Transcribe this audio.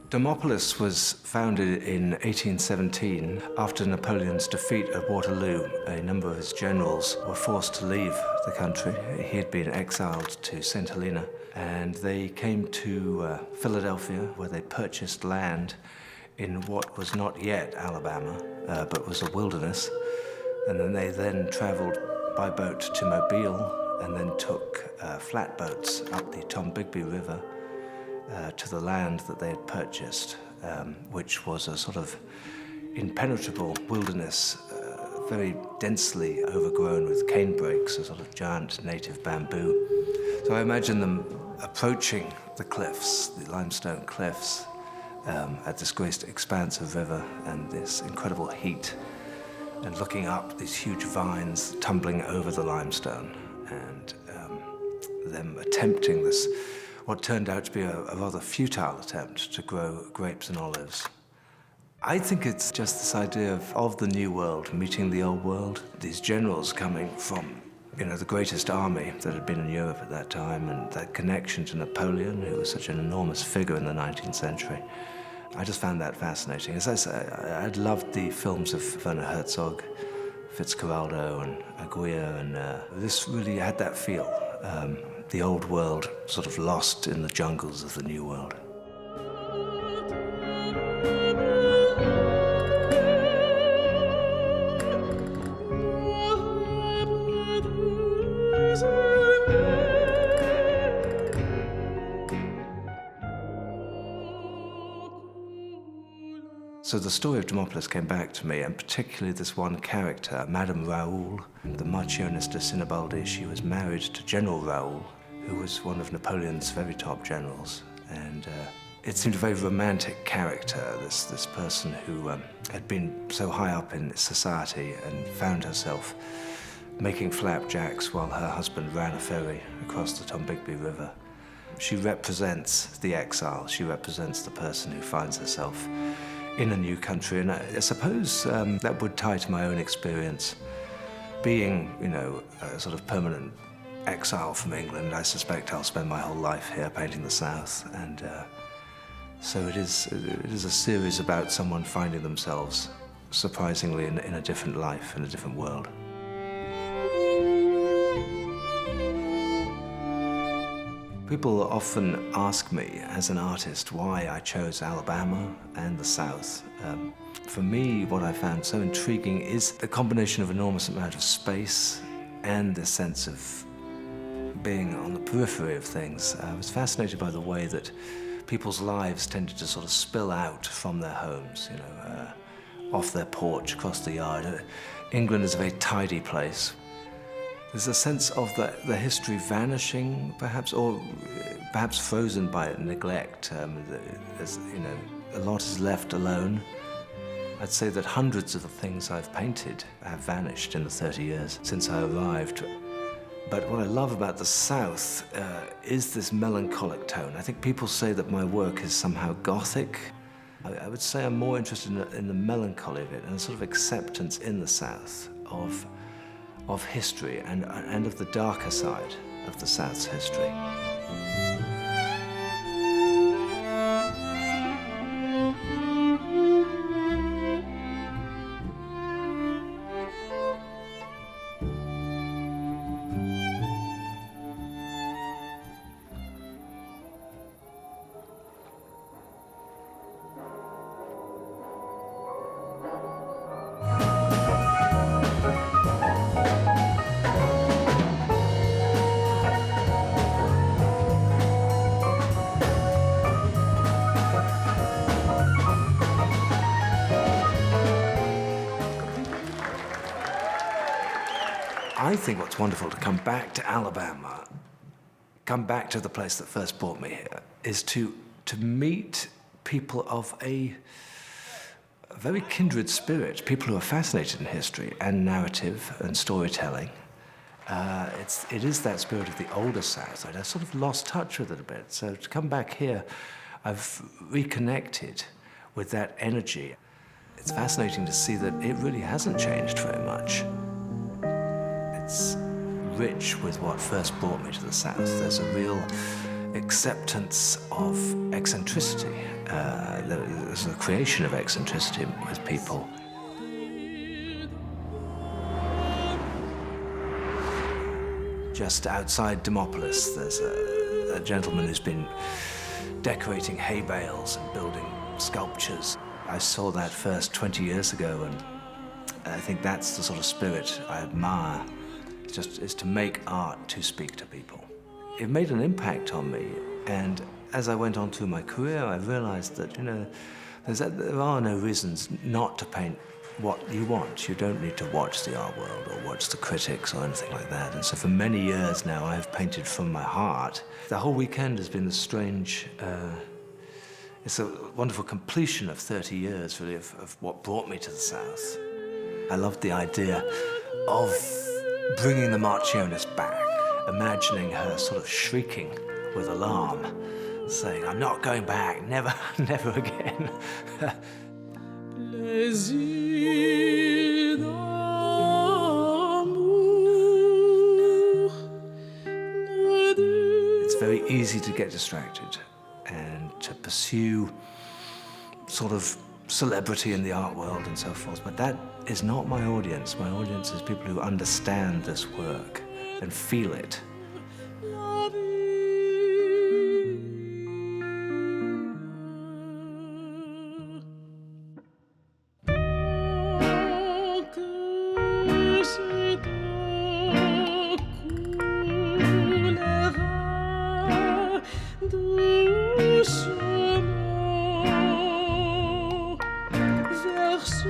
Demopolis was founded in 1817 after Napoleon's defeat at Waterloo. A number of his generals were forced to leave the country. He had been exiled to St. Helena, and they came to Philadelphia, where they purchased land in what was not yet Alabama, but was a wilderness. And then they traveled by boat to Mobile, and then took flatboats up the Tombigbee River to the land that they had purchased, which was a sort of impenetrable wilderness, very densely overgrown with cane brakes, a sort of giant native bamboo. So I imagine them approaching the cliffs, the limestone cliffs, at this great expanse of river and this incredible heat, and looking up these huge vines tumbling over the limestone, and them attempting this, what turned out to be a rather futile attempt to grow grapes and olives. I think it's just this idea of the New World meeting the Old World. These generals coming from, the greatest army that had been in Europe at that time, and that connection to Napoleon, who was such an enormous figure in the 19th century. I just found that fascinating. As I say, I'd loved the films of Werner Herzog, Fitzcarraldo and Aguirre, and this really had that feel. The old world sort of lost in the jungles of the new world. So the story of Demopolis came back to me, and particularly this one character, Madame Raoul, the Marchioness de Sinibaldi. She was married to General Raoul, who was one of Napoleon's very top generals. And it seemed a very romantic character, this person who had been so high up in society and found herself making flapjacks while her husband ran a ferry across the Tombigbee River. She represents the exile. She represents the person who finds herself in a new country, and I suppose that would tie to my own experience. Being, a sort of permanent exile from England, I suspect I'll spend my whole life here painting the South, and so it is a series about someone finding themselves, surprisingly, in a different life, in a different world. People often ask me, as an artist, why I chose Alabama and the South. For me, what I found so intriguing is the combination of enormous amount of space and the sense of being on the periphery of things. I was fascinated by the way that people's lives tended to sort of spill out from their homes, off their porch, across the yard. England is a very tidy place. There's a sense of the history vanishing, perhaps, or perhaps frozen by neglect. A lot is left alone. I'd say that hundreds of the things I've painted have vanished in the 30 years since I arrived. But what I love about the South is this melancholic tone. I think people say that my work is somehow Gothic. I would say I'm more interested in the melancholy of it, and a sort of acceptance in the South of history and of the darker side of the South's history. I think what's wonderful to come back to Alabama, come back to the place that first brought me here, is to meet people of a very kindred spirit, people who are fascinated in history and narrative and storytelling. It is that spirit of the older South. I'd sort of lost touch with it a bit. So to come back here, I've reconnected with that energy. It's fascinating to see that it really hasn't changed very much. It's rich with what first brought me to the South. There's a real acceptance of eccentricity. There's a creation of eccentricity with people. Just outside Demopolis, there's a gentleman who's been decorating hay bales and building sculptures. I saw that first 20 years ago, and I think that's the sort of spirit I admire. Is to make art to speak to people. It made an impact on me, and as I went on through my career, I realized that, there are no reasons not to paint what you want. You don't need to watch the art world or watch the critics or anything like that. And so for many years now, I've painted from my heart. The whole weekend has been a strange, it's a wonderful completion of 30 years, really, of what brought me to the South. I loved the idea of bringing the Marchioness back, imagining her sort of shrieking with alarm, saying, "I'm not going back, never, never again." It's very easy to get distracted and to pursue sort of celebrity in the art world and so forth, but that is not my audience. My audience is people who understand this work and feel it. Vers